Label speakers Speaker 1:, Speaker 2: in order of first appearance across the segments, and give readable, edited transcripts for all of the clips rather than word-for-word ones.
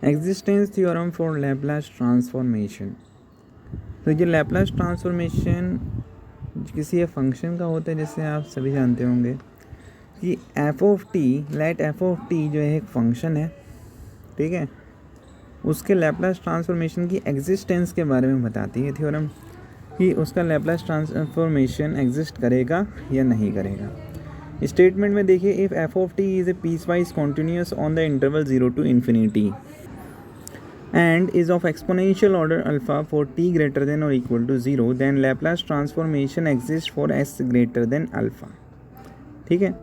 Speaker 1: Existence theorem for Laplace transformation. तो ये Laplace transformation किसी फंक्शन का होता है, जैसे आप सभी जानते होंगे कि F of T, let F of T जो है एक फंक्शन है, ठीक है, उसके लैप्लास ट्रांसफॉर्मेशन की एग्जिस्टेंस के बारे में बताती है थ्योरम कि उसका लैप्लास ट्रांसफॉर्मेशन एग्जिस्ट करेगा या नहीं करेगा। स्टेटमेंट में देखिए, if F of T is a piece wise continuous on the interval 0 to infinity and is of exponential order alpha for t greater than or equal to 0, then Laplace transformation exists for s greater than alpha। ठीक है,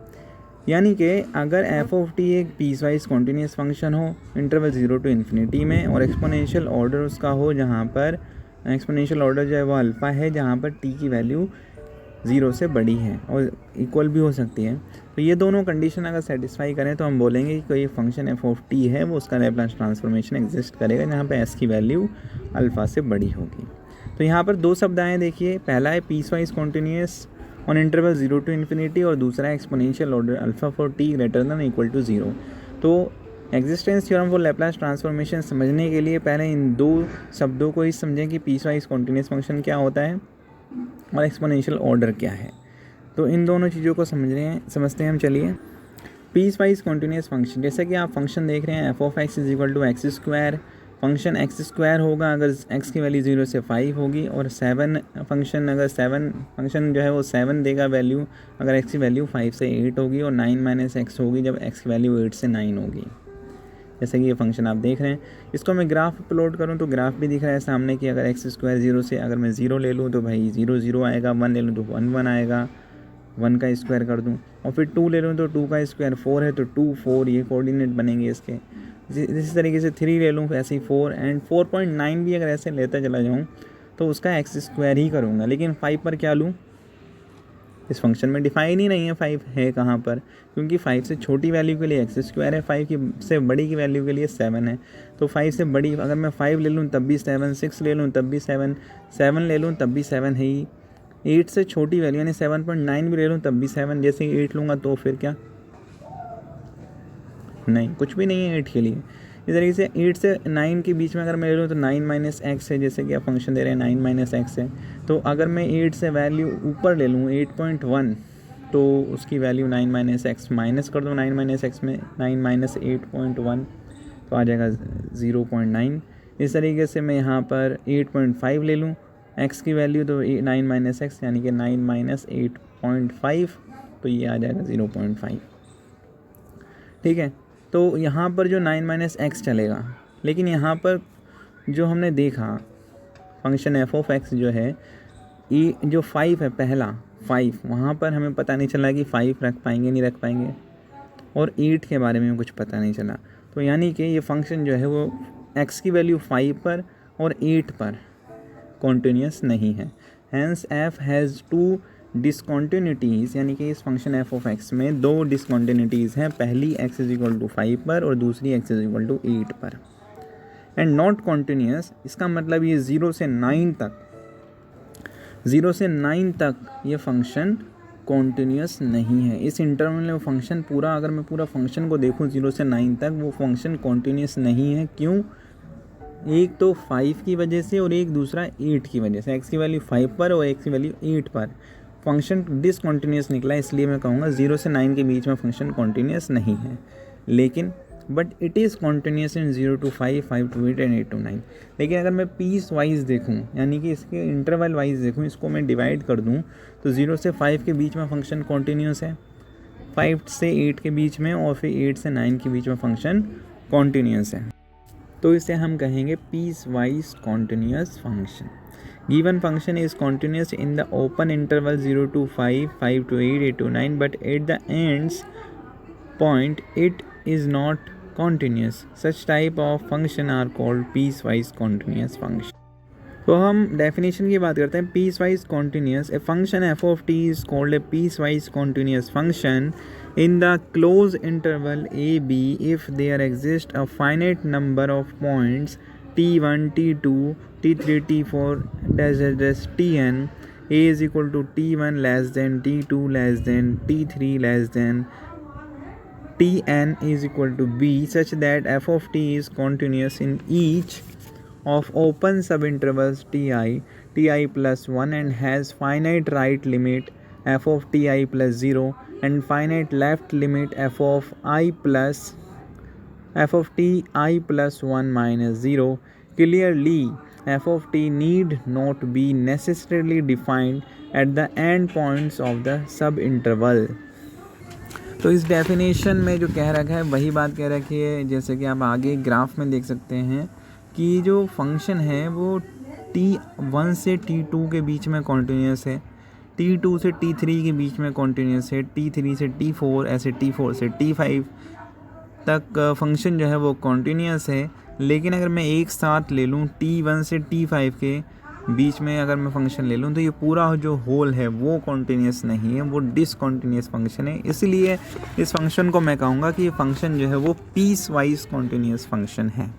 Speaker 1: यानी कि अगर f of T एक piece wise continuous function हो interval 0 to infinity में और exponential order उसका हो, जहाँ पर एक्सपोनेंशियल ऑर्डर जो है वो अल्फ़ा है, जहाँ पर टी की वैल्यू 0 से बड़ी है और इक्वल भी हो सकती है, तो ये दोनों कंडीशन अगर सेटिस्फाई करें तो हम बोलेंगे कि कोई फंक्शन एफ ऑफ टी है वो उसका लैप्लास ट्रांसफॉर्मेशन एग्जिस्ट करेगा जहाँ पे एस की वैल्यू अल्फ़ा से बड़ी होगी। तो यहाँ पर दो शब्द आए, देखिए, पहला है piece wise continuous on interval 0 to infinity और दूसरा है exponential order alpha for T greater than equal to 0। तो existence theorem for Laplace transformation समझने के लिए पहले इन दो शब्दों को ही समझें कि पीस वाइज कॉन्टीन्यूस फंक्शन क्या होता है और एक्सपोनेंशियल ऑर्डर क्या है। तो इन दोनों चीज़ों को समझते हैं हम। चलिए, पीस वाइज कॉन्टीन्यूस फंक्शन, जैसे कि आप फंक्शन देख रहे हैं F of X is equal to X square. Function X square होगा अगर एक्स की वैल्यू 0 से 5 होगी, और 7 फंक्शन, अगर 7 फंक्शन जो है वो 7 देगा वैल्यू अगर एक्स की वैल्यू 5 से 8 होगी, और 9 माइनस एक्स होगी जब एक्स की वैल्यू 8 से 9 होगी। जैसे कि ये फंक्शन आप देख रहे हैं, इसको मैं ग्राफ अपलोड करूँ तो ग्राफ भी दिख रहा है सामने कि अगर एक्स स्क्वायर 0 से अगर मैं 0 ले लूँ तो भाई 0 0 आएगा, 1 ले लूँ तो 1 1 आएगा, 1 का स्क्वायर कर दूँ, और फिर 2 ले लूँ तो 2 का स्क्वायर 4 है तो 2 4, ये कोऑर्डिनेट बनेंगे इसके। इसी तरीके से 3 ले लूँ ऐसे ही 4, एंड 4.9 भी अगर ऐसे लेता चला जाऊँ तो उसका एक्स स्क्वायर ही करूँगा। लेकिन 5 पर क्या लूँ, इस फंक्शन में डिफाइन ही नहीं है 5 है कहाँ पर, क्योंकि 5 से छोटी वैल्यू के लिए एक्स स्क्वायर है, 5 की से बड़ी की वैल्यू के लिए 7 है। तो 5 से बड़ी अगर मैं 5 ले लूँ तब भी 7, 6 ले लूँ तब भी 7, 7 ले लूँ तब भी 7 है ही, 8 से छोटी वैल्यू यानी 7.9 भी ले लूँ तब भी 7, जैसे ही 8 लूँगा तो फिर क्या, नहीं, कुछ भी नहीं है 8 के लिए। इस तरीके से 8 से 9 के बीच में अगर मैं ले लूँ तो 9 माइनस एक्स है, जैसे कि आप फंक्शन दे रहे हैं 9 माइनस एक्स है। तो अगर मैं 8 से वैल्यू ऊपर ले लूँ 8.1 तो उसकी वैल्यू 9 माइनस एक्स माइनस कर दूँ, 9 माइनस एक्स में 9 माइनस 8.1 तो आ जाएगा 0.9। इस तरीके से मैं यहाँ पर 8.5 ले लूँ एक्स की वैल्यू तो 9 माइनस एक्स यानी कि 9 माइनस 8.5 तो ये आ जाएगा 0.5। ठीक है, तो यहाँ पर जो 9 माइनस एक्स चलेगा, लेकिन यहाँ पर जो हमने देखा फंक्शन एफ ऑफ एक्स जो है ये जो 5 है, पहला 5, वहाँ पर हमें पता नहीं चला कि 5 रख पाएंगे नहीं रख पाएंगे, और 8 के बारे में कुछ पता नहीं चला। तो यानी कि ये फंक्शन जो है वो x की वैल्यू 5 पर और 8 पर कॉन्टीन्यूस नहीं है। हैंस f हैज़ 2 डिसकॉन्टिन्यूटीज़, यानी कि इस फंक्शन एफ ऑफ एक्स में 2 डिसकॉन्टिन्यूटीज़ हैं, पहली x इज इक्वल टू 5 पर और दूसरी x इज इक्वल टू 8 पर। एंड नॉट कॉन्टीन्यूस, इसका मतलब ये 0 से 9 तक, 0 से 9 तक ये फंक्शन कॉन्टीन्यूस नहीं है। इस इंटरवल में वो फंक्शन पूरा, अगर मैं पूरा फंक्शन को देखूं 0 से 9 तक, वो फंक्शन कॉन्टीन्यूस नहीं है। क्यों? एक तो 5 की वजह से और एक दूसरा 8 की वजह से। x की वैल्यू 5 पर और x की वैल्यू 8 पर फंक्शन डिसकॉन्टीन्यूस निकला, इसलिए मैं कहूँगा 0 से 9 के बीच में फंक्शन कॉन्टीन्यूस नहीं है। लेकिन but it is continuous in 0 to 5, 5 to 8 and 8 to 9। लेकिन अगर मैं पीस वाइज देखूँ, यानी कि इसके इंटरवल वाइज देखूँ, इसको मैं डिवाइड कर दूँ तो 0 से 5 के बीच में फंक्शन कॉन्टीन्यूस है, 5 से 8 के बीच में, और फिर 8 से 9 के बीच में फंक्शन कॉन्टीन्यूस है। तो इसे हम कहेंगे piece wise continuous function. Given function is continuous in the open interval 0 to 5, 5 to 8, 8 to 9, but at the ends point it is not continuous. Such type of function are called piecewise continuous function. तो हम definition की बात करते हैं। piecewise continuous, a function f of t is called a piecewise continuous function in the closed interval a b if there exists a finite number of points t1, t2, t3, t4 dash tn. A is equal to t1 less than t2 less than t3 less than Tn is equal to b such that f of t is continuous in each of open subintervals ti plus 1 and has finite right limit f of ti plus 0 and finite left limit f of ti plus 1 minus 0. Clearly, f of t need not be necessarily defined at the end points of the subinterval. तो इस definition में जो कह रखा है वही बात कह रखी है, जैसे कि आप आगे ग्राफ में देख सकते हैं कि जो फंक्शन है वो t1 से t2 के बीच में कॉन्टीन्यूस है, t2 से t3 के बीच में कॉन्टीन्यूस है, t3 से t4, ऐसे t4 से t5 तक फंक्शन जो है वो कॉन्टीन्यूस है। लेकिन अगर मैं एक साथ ले लूँ t1 से t5 के बीच में अगर मैं फंक्शन ले लूँ तो ये पूरा जो होल है वो कॉन्टीन्यूस नहीं है, वो डिसकॉन्टीन्यूस फंक्शन है। इसलिए इस फंक्शन को मैं कहूँगा कि ये फंक्शन जो है वो पीस वाइज कॉन्टीन्यूस फंक्शन है।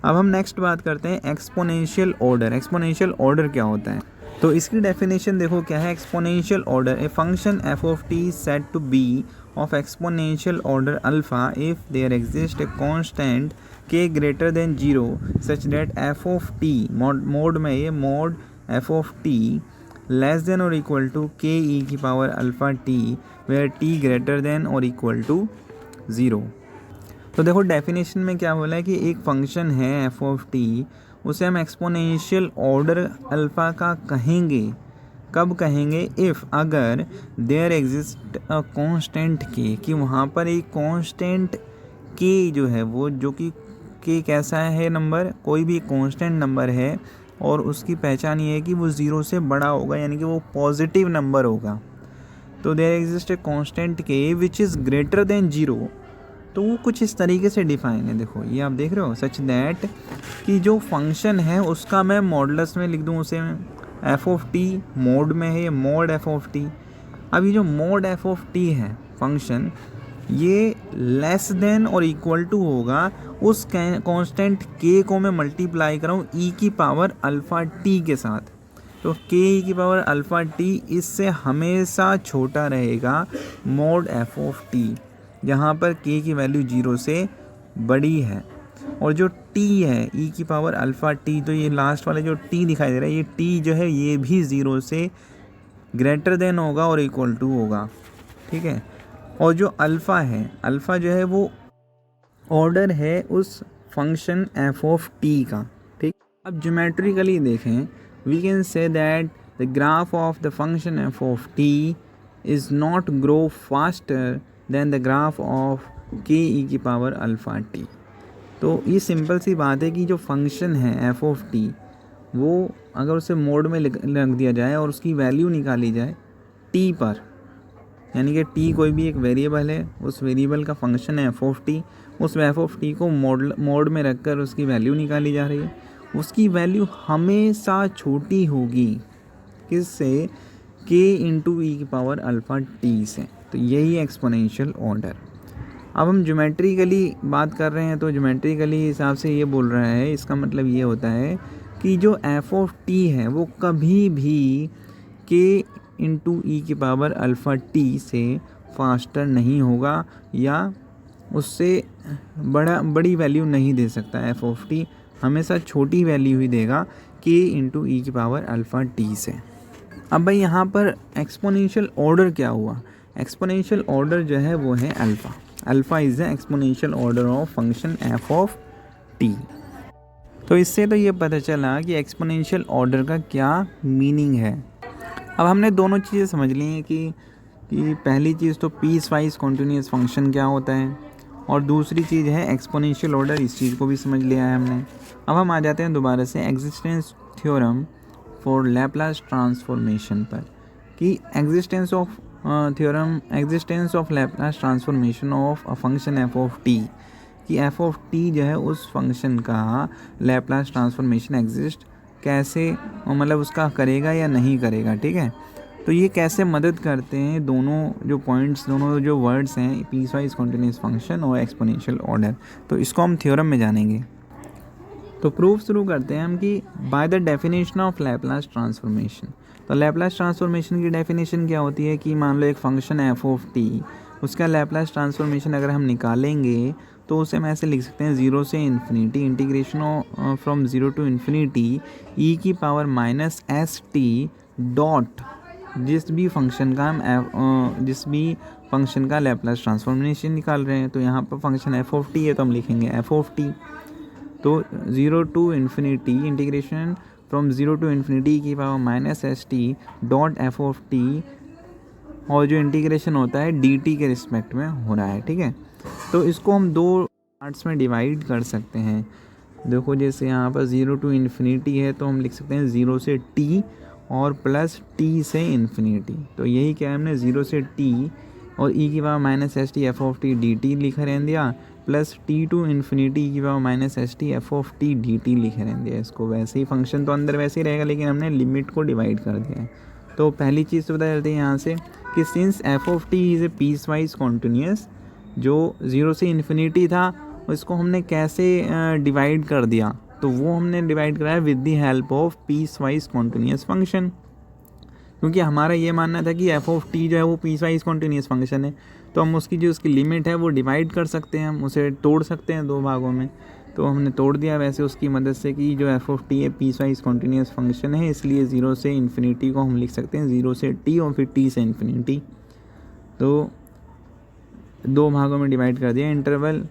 Speaker 1: अब हम नेक्स्ट बात करते हैं एक्सपोनेंशियल ऑर्डर। एक्सपोनेंशियल ऑर्डर क्या होता है? तो इसकी डेफिनेशन देखो क्या है। Exponential order a function f of t said to be of exponential order alpha if there exist a constant k greater than 0 such that f of t mod में ये mod f of t less than और equal to k e की power alpha t where t greater than और equal to 0। तो देखो definition में क्या बोला है कि एक फंक्शन है एफ ऑफ टी, उसे हम एक्सपोनेंशियल ऑर्डर अल्फ़ा का कहेंगे। कब कहेंगे? इफ़ अगर देयर एग्जिस्ट अ कांस्टेंट के, कि वहाँ पर एक कांस्टेंट के जो है वो, जो कि के कैसा है नंबर, कोई भी कांस्टेंट नंबर है और उसकी पहचान ये है कि वो 0 से बड़ा होगा, यानी कि वो पॉजिटिव नंबर होगा। तो देयर एग्जिस्ट ए कांस्टेंट के विच इज़ ग्रेटर देन 0, तो वो कुछ इस तरीके से डिफाइन है। देखो ये आप देख रहे हो, सच दैट कि जो फंक्शन है उसका मैं मॉडुलस में लिख दूँ, उसे एफ ऑफ टी मोड में है, ये मोड एफ ऑफ टी। अब ये जो मोड एफ ऑफ टी है फंक्शन, ये लेस देन और इक्वल टू होगा उस कांस्टेंट के को मैं मल्टीप्लाई कराऊँ ई की पावर अल्फ़ा टी के साथ। तो के ई की पावर अल्फ़ा टी इससे हमेशा छोटा रहेगा मोड एफ ऑफ टी, जहाँ पर k की वैल्यू 0 से बड़ी है। और जो t है e की पावर अल्फ़ा t, तो ये लास्ट वाला जो t दिखाई दे रहा है, ये t जो है ये भी 0 से ग्रेटर देन होगा और इक्वल टू होगा, ठीक है। और जो अल्फ़ा है, अल्फ़ा जो है वो ऑर्डर है उस फंक्शन f ऑफ t का, ठीक। अब ज्योमेट्रिकली देखें, we can say that the graph of the function f of t is not grow faster than the graph of k e की पावर अल्फ़ा टी। तो ये simple सी बात है कि जो फंक्शन है एफ ऑफ टी, वो अगर उसे मोड में रख दिया जाए और उसकी वैल्यू निकाली जाए टी पर, यानी कि टी कोई भी एक वेरिएबल है, उस वेरिएबल का फंक्शन है एफ ऑफ टी, उस एफ ऑफ टी को मोड में रखकर उसकी वैल्यू निकाली जा रही है, उसकी वैल्यू हमेशा छोटी होगी किससे? के इंटू ई की पावर अल्फ़ा टी से। तो यही एक्सपोनेंशियल ऑर्डर। अब हम ज्योमेट्रिकली बात कर रहे हैं, तो ज्योमेट्रिकली हिसाब से ये बोल रहा है, इसका मतलब ये होता है कि जो एफ ऑफ टी है वो कभी भी के इंटू ई की पावर अल्फ़ा टी से फास्टर नहीं होगा, या उससे बड़ी वैल्यू नहीं दे सकता। एफ ऑफ टी हमेशा छोटी वैल्यू ही देगा के इंटू ई की पावर अल्फ़ा टी से। अब भाई यहाँ पर एक्सपोनेंशियल ऑर्डर क्या हुआ? एक्सपोनेंशियल ऑर्डर जो है वो है alpha. Alpha is the exponential order of function f of t. तो इससे तो ये पता चला कि एक्सपोनेंशियल ऑर्डर का क्या मीनिंग है। अब हमने दोनों चीज़ें समझ ली हैं कि पहली चीज़ तो पीस वाइज कॉन्टीन्यूस फंक्शन क्या होता है, और दूसरी चीज़ है एक्सपोनेंशियल ऑर्डर, इस चीज़ को भी समझ लिया है हमने। अब हम आ जाते हैं दोबारा से existence theorem for Laplace transformation पर, कि existence of Laplace transformation of a function f of T, कि एफ ऑफ टी जो है उस फंक्शन का लैप्लास ट्रांसफॉर्मेशन एग्जिस्ट कैसे, मतलब उसका करेगा या नहीं करेगा, ठीक है। तो ये कैसे मदद करते हैं दोनों जो पॉइंट्स, दोनों जो वर्ड्स हैं, पीस वाइज कॉन्टीन्यूस फंक्शन और एक्सपोनेंशियल ऑर्डर, तो इसको हम थ्योरम में जानेंगे। तो प्रूफ शुरू करते हैं हम कि by the definition of Laplace transformation. तो लैप्लास ट्रांसफॉर्मेशन की डेफिनेशन क्या होती है कि मान लो एक फंक्शन एफ ऑफ टी, उसका लैप्लास ट्रांसफॉर्मेशन अगर हम निकालेंगे तो उसे हम ऐसे लिख सकते हैं 0 से infinity integration from 0 to infinity e की power minus s t dot जिस भी फंक्शन का लैप्लास ट्रांसफॉर्मेशन निकाल रहे हैं। तो यहाँ पर फंक्शन एफ ऑफ टी है तो हम लिखेंगे एफ ऑफ टी। तो 0 to infinity integration from 0 to infinity की power minus s t dot f of t, और जो इंटीग्रेशन होता है डी टी के रिस्पेक्ट में हो रहा है। ठीक है, तो इसको हम दो पार्ट्स में डिवाइड कर सकते हैं। देखो जैसे यहाँ पर 0 टू इन्फिनिटी है तो हम लिख सकते हैं 0 से t और प्लस t से इन्फिनिटी। तो यही क्या है, हमने 0 से t और e की power minus s t f of t d T लिखा रहने दिया, प्लस t टू इन्फिनिटी की power minus s t f of t d T लिखा रहने दिया। इसको वैसे ही फंक्शन तो अंदर वैसे ही रहेगा, लेकिन हमने लिमिट को डिवाइड कर दिया है। तो पहली चीज़ तो पता चलती है यहाँ से कि since f of T is a piece wise continuous, जो 0 से इन्फिनिटी था उसको हमने कैसे डिवाइड कर दिया, तो वो हमने डिवाइड कराया with the help of peace wise continuous function. क्योंकि हमारा ये मानना था कि एफ ऑफ टी जो है वो पीस वाइज कॉन्टिन्यूस फंक्शन है, तो हम उसकी जो उसकी लिमिट है वो डिवाइड कर सकते हैं, हम उसे तोड़ सकते हैं दो भागों में। तो हमने तोड़ दिया वैसे उसकी मदद से कि जो एफ ऑफ टी है पीस वाइज कॉन्टिन्यूस फंक्शन है, इसलिए 0 से इन्फिनिटी को हम लिख सकते हैं 0 से टी और फिर टी से इन्फिनिटी। तो दो भागों में डिवाइड कर दिया interval.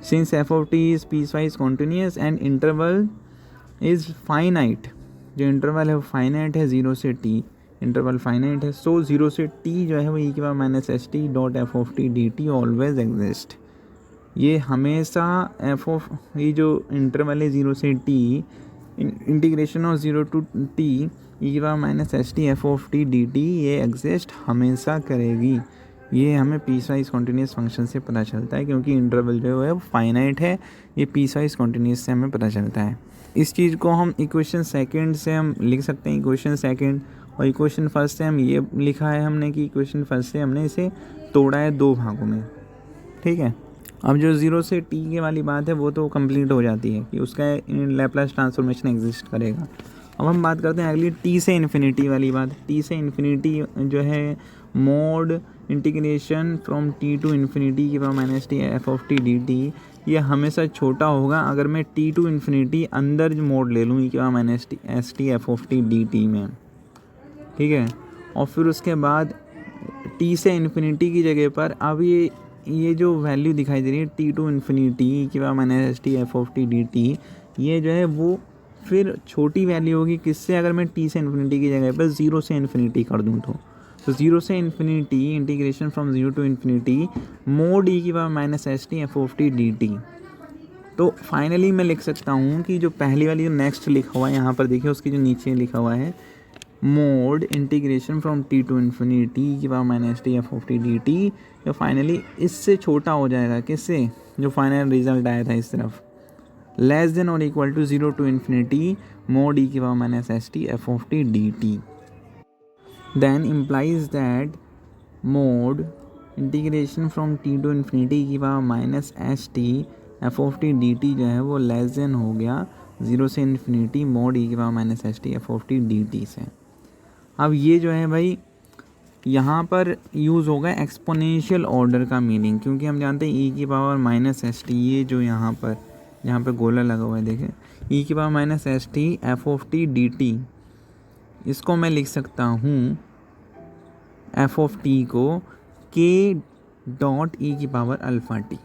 Speaker 1: Since f of T is piece wise continuous and interval is finite, जो इंटरवल है वो फाइनाइट है 0 से टी, इंटरवल फाइनाइट है, सो 0 से टी जो है वो ई की power minus s t dot f of t d T always exist. ये हमेशा एफ ऑफ ये जो इंटरवल है 0 से t integration of 0 to t e की power minus s t f of t d t ये एग्जिस्ट हमेशा करेगी। ये हमें पीस वाइज कॉन्टिन्यूस फंक्शन से पता चलता है, क्योंकि इंटरवल जो है वो फाइनाइट है, ये पीस वाइज कॉन्टिन्यूस से हमें पता चलता है। इस चीज़ को हम इक्वेशन सेकंड से हम लिख सकते हैं, इक्वेशन सेकंड, और इक्वेशन फर्स्ट से हम ये लिखा है हमने कि इक्वेशन फर्स्ट से हमने इसे तोड़ा है दो भागों में। ठीक है, अब जो 0 से टी के वाली बात है वो तो कंप्लीट हो जाती है कि उसका लैप्लास ट्रांसफॉर्मेशन एग्जिस्ट करेगा। अब हम बात करते हैं अगली टी से इन्फिनिटी वाली बात। टी से इन्फिनिटी जो है mod integration from t to infinity की power minus t f of t d t, ये हमेशा छोटा होगा अगर मैं टी टू इन्फिनिटी अंदर जो मोड ले लूँ ई की power minus t S t f of t d T में। ठीक है, और फिर उसके बाद टी से इन्फिनिटी की जगह पर अब ये जो वैल्यू दिखाई दे रही है टी टू इन्फिनिटी की power minus s t f of t d t, ये जो है वो फिर छोटी वैल्यू होगी किससे, अगर मैं टी से इन्फिनिटी की जगह पर 0 से इन्फिनिटी कर दूँ तो 0 से infinity integration from 0 to infinity mod e की power minus s t f of t d t. तो फाइनली मैं लिख सकता हूँ कि जो पहली वाली जो नेक्स्ट लिखा हुआ है यहाँ पर देखिए, उसके जो नीचे लिखा हुआ है mod integration from t to infinity की power minus t f of t d t, जो फाइनली इससे छोटा हो जाएगा, किससे, जो फाइनल रिजल्ट आया था इस तरफ, लेस देन और equal to 0 to infinity mod e की power minus s t f of t d t. Then implies that mod integration from t to infinity की power minus s t f of t d t जो है वो less than हो गया 0 से infinity mod e की power minus s t f of t d T से। अब ये जो है भाई यहाँ पर यूज़ होगा एक्सपोनेंशियल ऑर्डर का मीनिंग, क्योंकि हम जानते हैं ई की पावर माइनस एस टी, ये जो यहाँ पर गोला लगा हुआ है देखें, ई की power minus s t f of t d T, इसको मैं लिख सकता हूँ एफ ऑफ टी को के डॉट ई की पावर अल्फ़ा टी।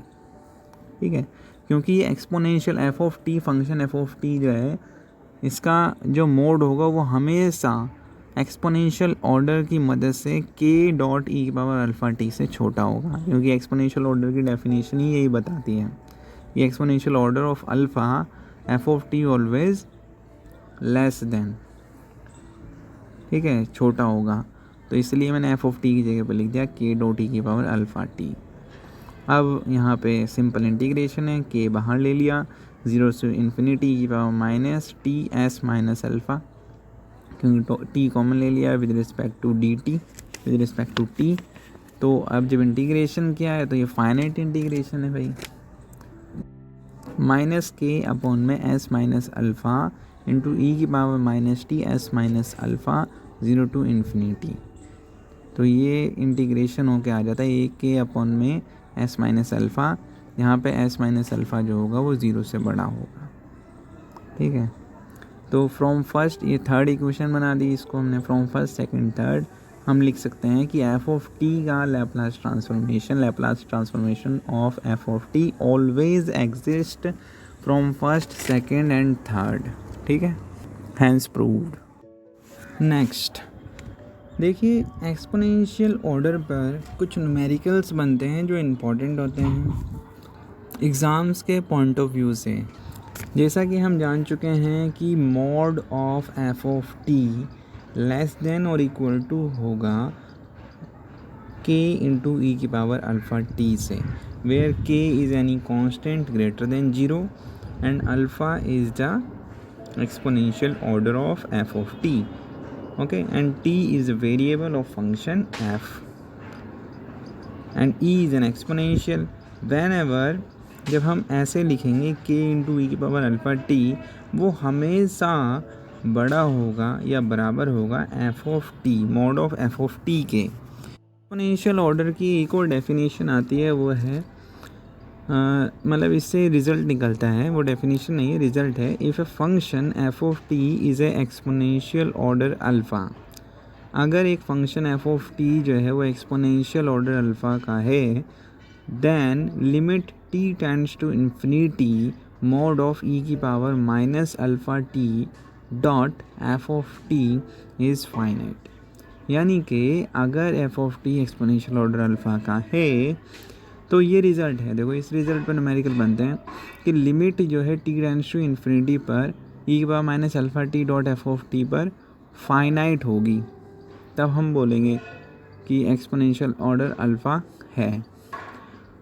Speaker 1: ठीक है, क्योंकि ये exponential F of T function f of T जो है इसका जो मोड होगा वो हमेशा एक्सपोनेंशियल ऑर्डर की मदद से के डॉट ई की पावर अल्फ़ा टी से छोटा होगा, क्योंकि एक्सपोनेंशियल ऑर्डर की डेफिनेशन ही यही बताती है, ये exponential order of alpha F of T always less than, ठीक है, छोटा होगा। तो इसलिए मैंने एफ ऑफ टी की जगह पर लिख दिया के डॉट ई की पावर अल्फ़ा टी। अब यहाँ पे सिंपल इंटीग्रेशन है, के बाहर ले लिया, 0 से इन्फिनिटी की power minus t s minus alpha, क्योंकि टी कॉमन ले लिया with respect to d t, with respect to t. तो अब जब इंटीग्रेशन किया है तो ये फाइनाइट इंटीग्रेशन है भाई, माइनस के अपॉन में s minus alpha into e की power minus t s minus alpha 0 to infinity. तो ये इंटीग्रेशन होके आ जाता है ए के अपॉन में एस माइनस अल्फ़ा। यहाँ पे एस माइनस अल्फ़ा जो होगा वो 0 से बड़ा होगा, ठीक है। तो फ्रॉम फर्स्ट, ये थर्ड इक्वेशन बना दी इसको हमने, फ्रॉम फर्स्ट सेकंड थर्ड हम लिख सकते हैं कि एफ ऑफ टी का Laplace transformation of f of T always exist from first second and third, ठीक है, हैंस प्रूव्ड। नेक्स्ट देखिए, एक्सपोनेंशियल ऑर्डर पर कुछ न्यूमेरिकल्स बनते हैं जो इम्पोर्टेंट होते हैं एग्ज़ाम्स के पॉइंट ऑफ व्यू से। जैसा कि हम जान चुके हैं कि mod of f of t less than और इक्वल टू होगा k इंटू ई की पावर अल्फ़ा टी से, where k is any constant greater than 0 and alpha is the exponential order of f of t, okay, and t is a variable of function f and e is an exponential। whenever जब हम ऐसे लिखेंगे k into e की power alpha T, वो हमेशा बड़ा होगा या बराबर होगा f of t, mod of f of t के। एक्सपोनेंशियल ऑर्डर की एक और डेफिनेशन आती है, वो है मतलब इससे रिज़ल्ट निकलता है, वो डेफिनेशन नहीं है, रिज़ल्ट है। If A function f of T is A exponential order alpha, अगर एक फंक्शन एफ ऑफ टी जो है वो एक्सपोनेंशियल ऑर्डर अल्फ़ा का है, then limit t tends to infinity mod of e की power minus alpha t dot f of T is finite. यानी कि अगर f of t exponential order alpha का है तो ये रिज़ल्ट है। देखो इस रिज़ल्ट पर न्यूमेरिकल बनते हैं कि लिमिट जो है टी टेंड्स टू इन्फिनिटी पर ई की power minus alpha t dot f of T पर फाइनाइट होगी, तब हम बोलेंगे कि एक्सपोनेंशियल ऑर्डर अल्फ़ा है।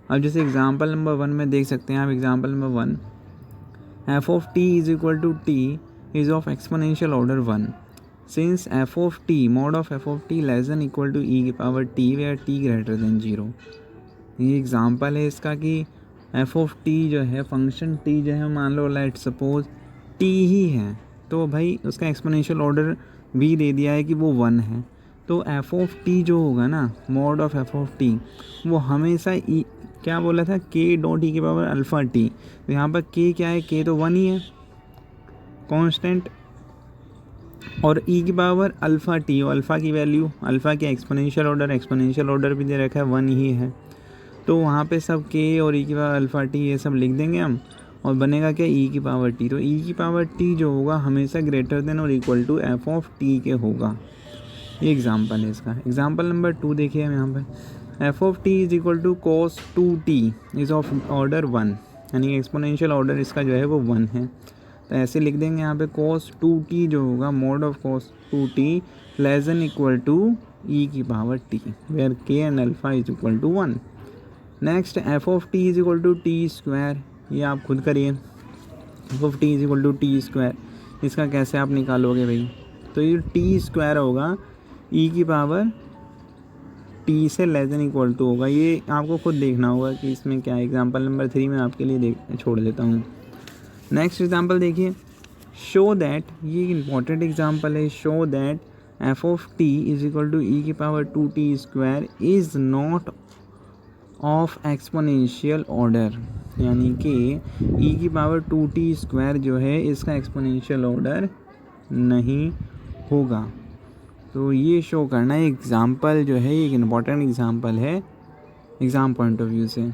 Speaker 1: अब जैसे एग्जांपल नंबर 1 में देख सकते हैं आप, example number 1, f of T is equal to t is of exponential order 1 since f of t mod of f of t less than equal to e की power t where t greater than 0। ये example है इसका कि F of T जो है, function T जो है, मान लो लेट सपोज टी ही है, तो भाई उसका एक्सपोनेंशियल ऑर्डर भी दे दिया है कि वो 1 है। तो एफ ऑफ टी जो होगा ना, mod of f of T, वो हमेशा ई, क्या बोला था, के डॉट ई की पावर अल्फ़ा टी, तो यहाँ पर के क्या है, के तो 1 ही है कांस्टेंट, और ई की पावर अल्फ़ा टी, और अल्फ़ा की वैल्यू, अल्फ़ा के एक्सपोनेंशियल ऑर्डर भी दे रखा है 1 ही है, तो वहाँ पे सब के और ई की पावर अल्फ़ा टी ये सब लिख देंगे हम, और बनेगा क्या, ई की पावर टी। तो ई की पावर टी जो होगा हमेशा ग्रेटर देन और equal to f of t के होगा। ये एग्जांपल है इसका। एग्जांपल नंबर 2 देखिए हम यहाँ पर, f of T is equal to cos 2t is of order 1, यानी एक्सपोनेंशियल ऑर्डर इसका जो है वो 1 है। तो ऐसे लिख देंगे यहाँ पे cos 2t जो होगा mod of cos 2t less than equal to e की power t, where k and alpha is equal to 1। Next f of t is equal to t square, ये आप खुद करिए, f of t is equal to t square, इसका कैसे आप निकालोगे भाई, तो ये टी स्क्वायर होगा ई की पावर टी से लेस देन इक्वल टू होगा। ये आपको खुद देखना होगा कि इसमें क्या है। एग्जाम्पल नंबर 3 में आपके लिए छोड़ देता हूँ। नेक्स्ट एग्जाम्पल देखिए, शो दैट, ये इंपॉर्टेंट एग्जाम्पल है, show that f of t is equal to e की power 2t square is not of exponential order, यानी कि ई की पावर 2t स्क्वायर जो है इसका एक्सपोनेंशियल ऑर्डर नहीं होगा। तो ये शो करना है। एग्ज़ाम्पल जो है एक इम्पॉर्टेंट एग्ज़ाम्पल है एग्ज़ाम पॉइंट ऑफ व्यू से।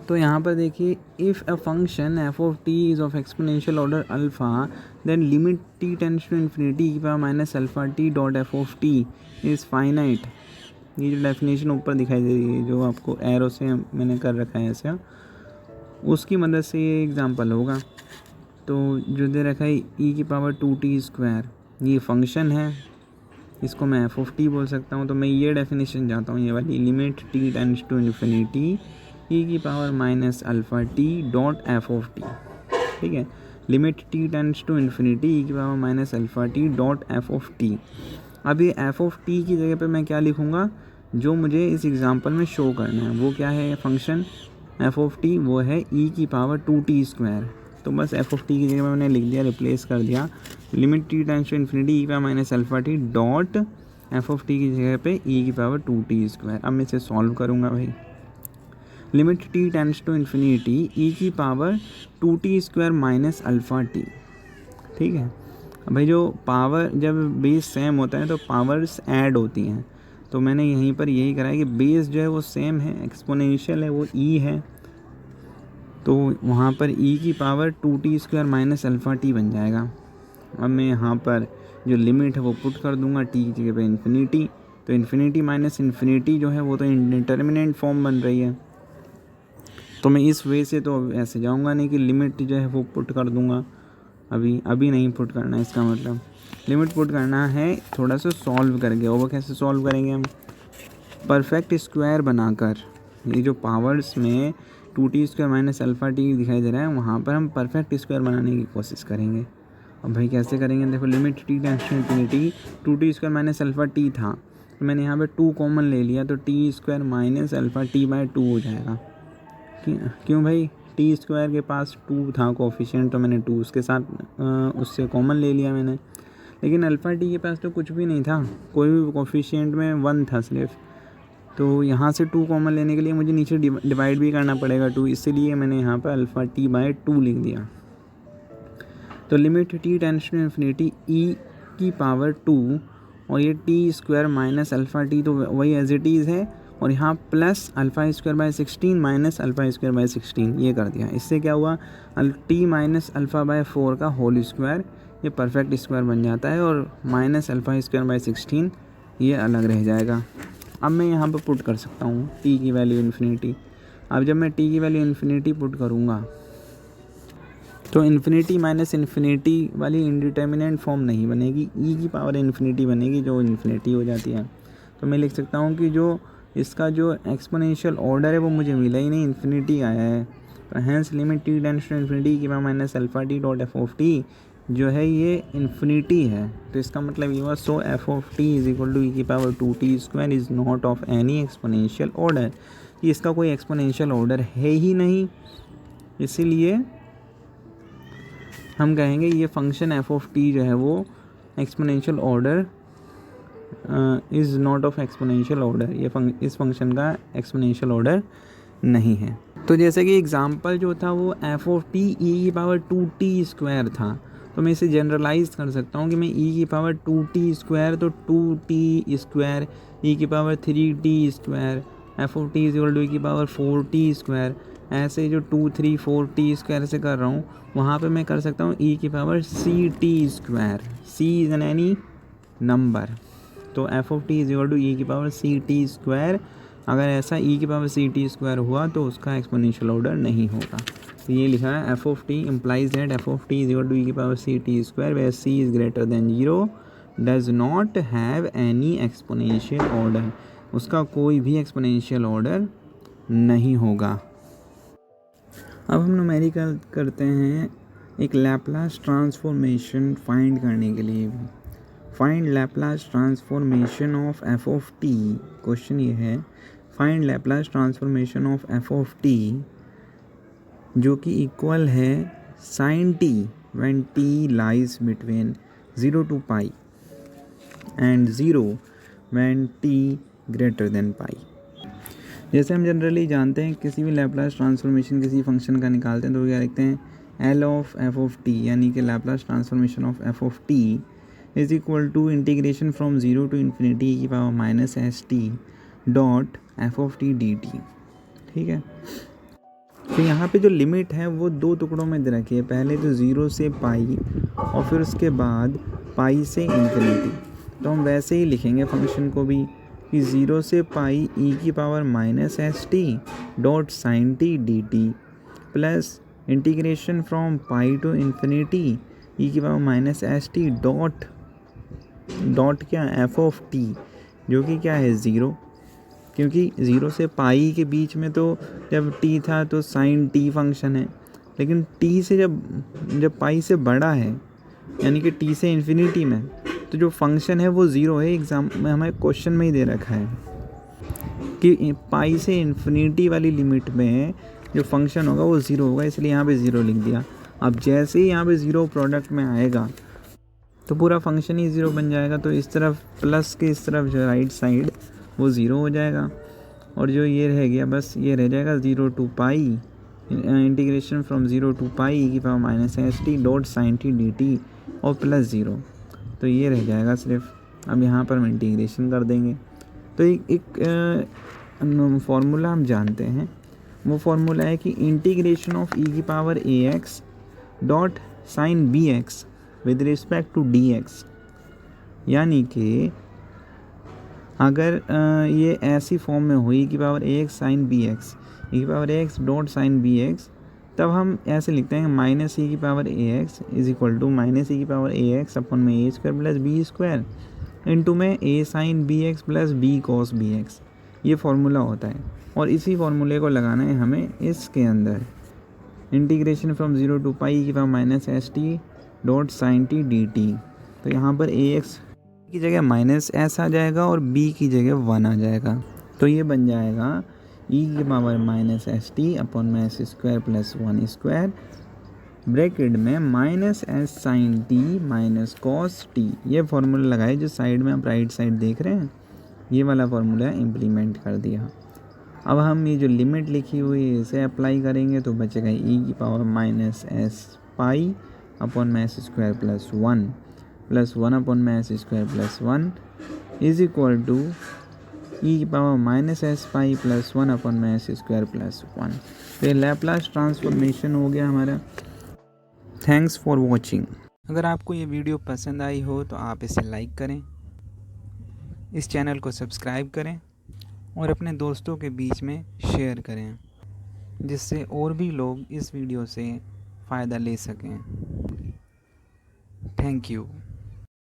Speaker 1: तो यहाँ पर देखिए, if a function f of T is of exponential order alpha then limit t tends to infinity की power minus alpha t dot f of T is finite. ये जो definition ऊपर दिखाई दे रही है, जो आपको एरो से मैंने कर रखा है ऐसा, उसकी मदद से ये एग्जांपल होगा। तो जो दे रखा है ई की पावर 2t स्क्वायर, ये फंक्शन है, इसको मैं एफ ऑफ टी बोल सकता हूँ। तो मैं ये डेफिनेशन चाहता हूँ, ये वाली, limit t tends to infinity e की power minus alpha t dot f of t, ठीक है, limit t tends to infinity e की power minus alpha t dot f of t. अब ये एफ ऑफ टी की जगह पे मैं क्या लिखूँगा, जो मुझे इस एग्जांपल में शो करना है, वो क्या है, फंक्शन एफ ऑफ टी, वो है ई की पावर 2t स्क्वायर। तो बस एफ ऑफ टी की जगह मैंने लिख दिया, रिप्लेस कर दिया, limit t tends to infinity e की power minus alpha t dot f of t की जगह पे ई की पावर 2t²। अब मैं इसे सॉल्व करूँगा भाई। Limit t tends to infinity e की power 2t² minus alpha T. ठीक है। अब भाई जो पावर जब बेस सेम होता है तो पावर्स ऐड होती हैं, तो मैंने यहीं पर यही करा है कि बेस जो है वो सेम है, एक्सपोनेंशियल है, वो ई है, तो वहाँ पर ई की power 2t² minus alpha T बन जाएगा। अब मैं यहाँ पर जो लिमिट है वो पुट कर दूंगा टी की जगह पे इन्फिनिटी, तो इन्फिनिटी माइनस इन्फिनिटी जो है वो तो इंडिटरमिनेंट फॉर्म बन रही है, तो मैं इस वे से तो ऐसे जाऊंगा नहीं कि लिमिट जो है वो पुट कर दूंगा। अभी नहीं पुट करना है, इसका मतलब लिमिट पुट करना है थोड़ा सा सॉल्व करके। और वो कैसे सॉल्व करेंगे हम? परफेक्ट स्क्वायर बनाकर। ये जो पावर्स में 2t² माइनस अल्फ़ा टी दिखाई दे रहा है, वहाँ पर हम परफेक्ट स्क्वायर बनाने की कोशिश करेंगे। अब भाई कैसे करेंगे? देखो limit t tends to infinity 2t² minus alpha t था, तो मैंने यहाँ पे 2 कॉमन ले लिया, तो t² minus alpha T bye 2 हो जाएगा। क्यों भाई? t² के पास 2 था कोफिशिएंट, तो मैंने 2 उसके साथ उससे कॉमन ले लिया मैंने। लेकिन अल्फ़ा टी के पास तो कुछ भी नहीं था, कोई भी कोफिशिएंट में 1 था सिर्फ, तो यहाँ से 2 कॉमन लेने के लिए मुझे नीचे डिवाइड भी करना पड़ेगा 2, इसीलिए मैंने यहाँ पर अल्फ़ा टी बाय 2 लिख दिया। तो limit t tends to infinity e की पावर 2 और ये t² माइनस अल्फ़ा टी तो वही एज इट इज़ है, और यहाँ प्लस अल्फ़ा² बाय 16 माइनस अल्फ़ा² बाय 16 ये कर दिया। इससे क्या हुआ? t माइनस अल्फ़ा बाय 4 का होल स्क्वायर, ये परफेक्ट स्क्वायर बन जाता है, और माइनस अल्फ़ा² बाय 16 ये अलग रह जाएगा। अब मैं यहाँ पर पुट कर सकता हूँ t की वैल्यू इन्फिनिटी। अब जब मैं t की वैल्यू इन्फिनिटी पुट करूँगा तो इन्फिनिटी माइनस इन्फिनिटी वाली इंडिटर्मिनेंट फॉर्म नहीं बनेगी, ई की पावर इन्फिनिटी बनेगी, जो इन्फिनिटी हो जाती है। तो मैं लिख सकता हूँ कि जो इसका जो एक्सपोनेंशियल ऑर्डर है वो मुझे मिला ही नहीं, इन्फिनिटी आया है। तो hence limit t tends to infinity की power minus alpha t dot f of T जो है ये इन्फिनिटी है। तो इसका मतलब ये हुआ, so f of t is equal to e की power 2t² is not of any exponential order. कि इसका कोई एक्सपोनेंशियल ऑर्डर है ही नहीं, इसीलिए हम कहेंगे ये फंक्शन एफ ऑफ टी जो है वो exponential order is not of exponential order, ये इस फंक्शन का एक्सपोनेंशियल ऑर्डर नहीं है। तो जैसे कि एग्जांपल जो था वो एफ ऑफ टी ई की पावर 2t² था, तो मैं इसे जनरलाइज कर सकता हूँ कि मैं ई की पावर 2t² तो 2t² ई की power 3t², f of t is equal to e की पावर 4t², ऐसे जो 2 3 4t² से कर रहा हूँ वहाँ पे मैं कर सकता हूँ ई की power ct²। C is an any number, तो f of t is equal to e की पावर ct²। अगर ऐसा ई की पावर ct² हुआ तो उसका एक्सपोनेंशियल ऑर्डर नहीं होगा। तो ये लिखा है f of t implies that f of t is equal to e की power ct² where c is greater than 0 does not have any exponential order, उसका कोई भी एक्सपोनेंशियल ऑर्डर नहीं होगा। अब हम न्यूमेरिकल करते हैं एक लैप्लास ट्रांसफॉर्मेशन फाइंड करने के लिए। Find Laplace transformation of f of t. Question ये है, find Laplace transformation of f of T जो कि इक्वल है sine t when t lies between 0 to pi and 0 when t greater than pi. जैसे हम जनरली जानते हैं किसी भी लैप्लास ट्रांसफॉर्मेशन किसी फंक्शन का निकालते हैं तो क्या लिखते हैं, L of f of t, यानी कि Laplace transformation of f of t is equal to integration from 0 to infinity की power minus s t dot f of t d t. ठीक है। तो यहाँ पे जो लिमिट है वो 2 टुकड़ों में दे रखी है, पहले तो 0 से पाई और फिर उसके बाद पाई से इन्फिनिटी। तो हम वैसे ही लिखेंगे फंक्शन को भी कि 0 से पाई ई की power minus s t dot sine t d t plus integration from pi to infinity e की power minus s t dot क्या एफ ऑफ टी जो कि क्या है 0, क्योंकि 0 से पाई के बीच में तो जब t था तो साइन टी फंक्शन है, लेकिन t से जब पाई से बड़ा है यानी कि t से इन्फिनिटी में, तो जो फंक्शन है वो 0 है। एग्जाम में हमें क्वेश्चन में ही दे रखा है कि पाई से इन्फिनिटी वाली लिमिट में जो फंक्शन होगा वो 0 होगा, इसलिए यहाँ पे 0 लिख दिया। अब जैसे ही यहाँ पे 0 प्रोडक्ट में आएगा तो पूरा फंक्शन ही ज़ीरो बन जाएगा। तो इस तरफ प्लस के इस तरफ जो राइट साइड वो ज़ीरो हो जाएगा, और जो ये रह गया बस ये रह जाएगा 0 to pi integration from 0 to pi e की power minus s t dot sine t d t और प्लस 0। तो ये रह जाएगा सिर्फ। अब यहाँ पर हम इंटीग्रेशन कर देंगे। तो एक फार्मूला हम जानते हैं, वो फार्मूला है कि इंटीग्रेशन ऑफ ई की power a x dot sine b x with respect to d x. यानी कि अगर ये ऐसी फॉर्म में हुई कि power a x sine b x, e की power a x dot sine b x, तब हम ऐसे लिखते हैं माइनस ई की power a x is equal to minus e की पावर ए एक्स अपन में a square plus b square into में ए sign b x plus b cos b x. ये फार्मूला होता है, और इसी फार्मूले को लगाना है हमें इसके अंदर। इंटीग्रेशन फ्रॉम 0 to पाई की power minus s t dot sine t d t. तो यहाँ पर ए एक्स की जगह माइनस एस आ जाएगा और बी की जगह 1 आ जाएगा। तो ये बन जाएगा ई की power minus s t upon में s square plus 1 square bracket में minus s sine t minus cos t. ये फार्मूला लगाए जो साइड में आप राइट साइड देख रहे हैं, ये वाला फार्मूला इम्प्लीमेंट कर दिया। अब हम ये जो लिमिट लिखी हुई है इसे अप्लाई करेंगे तो बचेगा ई की power minus s pi upon में एस स्क्वायर प्लस 1 अपॉन में s square plus 1 is equal to e की power minus s pi plus 1 upon में एस स्क्वायर प्लस 1। तो ये लैप्लास ट्रांसफॉर्मेशन हो गया हमारा। Thanks for watching. अगर आपको ये वीडियो पसंद आई हो तो आप इसे लाइक करें, इस चैनल को सब्सक्राइब करें और अपने दोस्तों के बीच में शेयर करें, जिससे और भी लोग इस वीडियो से फ़ायदा ले सकें। Thank you.